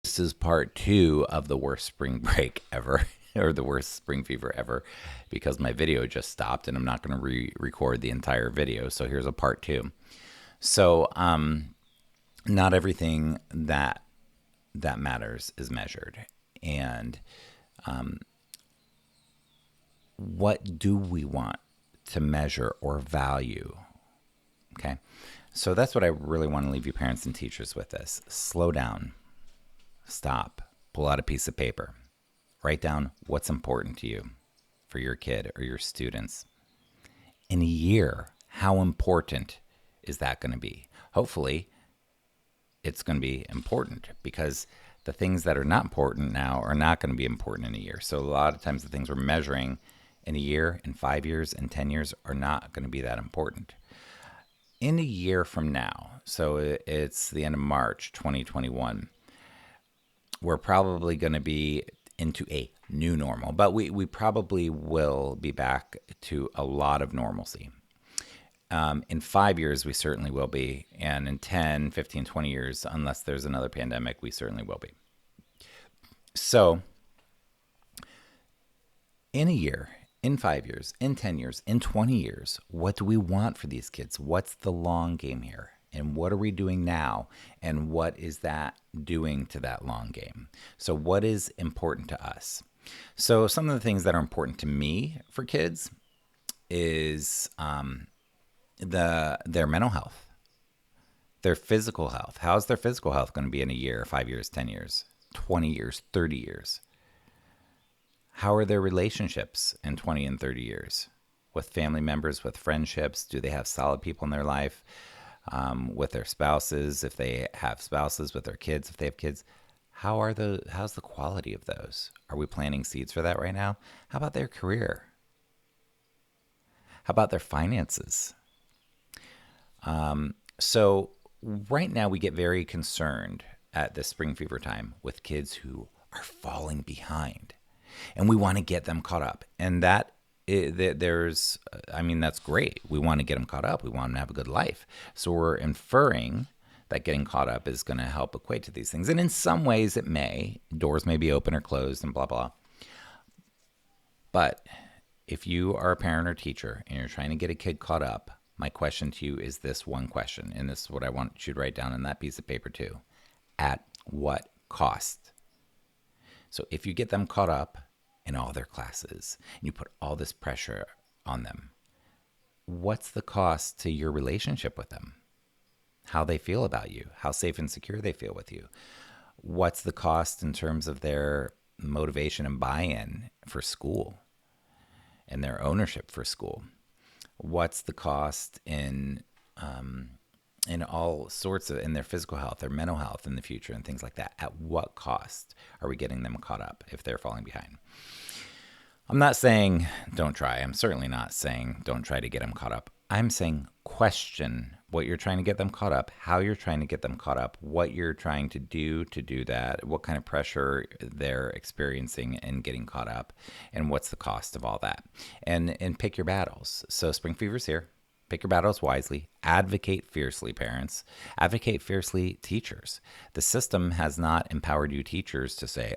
This is part 2 of the worst spring break ever, or the worst spring fever ever, because my video just stopped and I'm not going to record the entire video. So here's a part 2. So, not everything that matters is measured. And what do we want to measure or value? Okay. So that's what I really want to leave you parents and teachers with this. Slow down. Stop. Pull out a piece of paper. Write down what's important to you for your kid or your students. In a year, how important is that going to be? Hopefully, it's going to be important, because the things that are not important now are not going to be important in a year. So a lot of times the things we're measuring in a year, in 5 years, in 10 years are not going to be that important. In a year from now, so it's the end of March 2021, we're probably going to be into a new normal, but we probably will be back to a lot of normalcy. In 5 years, we certainly will be. And in 10, 15, 20 years, unless there's another pandemic, we certainly will be. So, in a year, in 5 years, in 10 years, in 20 years, what do we want for these kids? What's the long game here? And what are we doing now? And what is that doing to that long game? So, what is important to us? So, some of the things that are important to me for kids is their mental health, their physical health. How's their physical health going to be in a year, 5 years, 10 years, 20 years, 30 years? How are their relationships in 20 and 30 years? With family members, with friendships? Do they have solid people in their life? With their spouses, if they have spouses, with their kids, if they have kids? How's the quality of those? Are we planting seeds for that right now? How about their career? How about their finances? So right now we get very concerned at the spring fever time with kids who are falling behind, and we want to get them caught up. And that's great. We want to get them caught up. We want them to have a good life. So we're inferring that getting caught up is going to help equate to these things. And in some ways it may. Doors may be open or closed and blah, blah. But if you are a parent or teacher and you're trying to get a kid caught up, my question to you is this one question, and this is what I want you to write down on that piece of paper too. At what cost? So if you get them caught up in all their classes and you put all this pressure on them, what's the cost to your relationship with them? How they feel about you, how safe and secure they feel with you. What's the cost in terms of their motivation and buy-in for school and their ownership for school? What's the cost in all sorts of, in their physical health, their mental health in the future and things like that? At what cost are we getting them caught up if they're falling behind? I'm not saying don't try. I'm certainly not saying don't try to get them caught up. I'm saying question what you're trying to get them caught up, how you're trying to get them caught up, what you're trying to do that, what kind of pressure they're experiencing in getting caught up, and what's the cost of all that. And pick your battles. So spring fever's here. Pick your battles wisely. Advocate fiercely, parents. Advocate fiercely, teachers. The system has not empowered you teachers to say,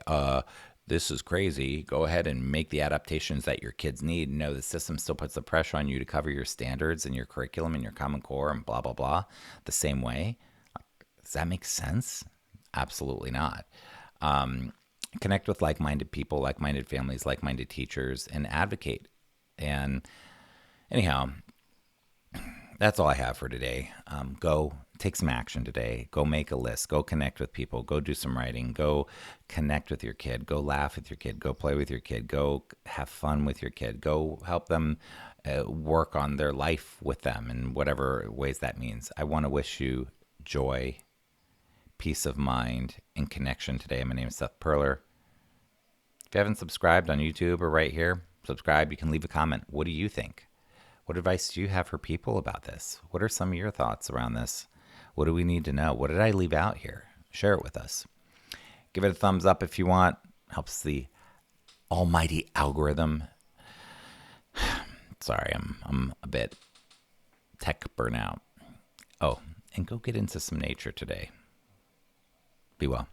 this is crazy. Go ahead and make the adaptations that your kids need. No, the system still puts the pressure on you to cover your standards and your curriculum and your Common Core and blah, blah, blah the same way. Does that make sense? Absolutely not. Connect with like-minded people, like-minded families, like-minded teachers, and advocate. And anyhow, that's all I have for today. Go take some action today. Go make a list. Go connect with people. Go do some writing. Go connect with your kid. Go laugh with your kid. Go play with your kid. Go have fun with your kid. Go help them work on their life with them in whatever ways that means. I want to wish you joy, peace of mind, and connection today. My name is Seth Perler. If you haven't subscribed on YouTube or right here, subscribe. You can leave a comment. What do you think? What advice do you have for people about this? What are some of your thoughts around this? What do we need to know? What did I leave out here? Share it with us. Give it a thumbs up if you want. Helps the almighty algorithm. Sorry, I'm a bit tech burnout. Oh, and go get into some nature today. Be well.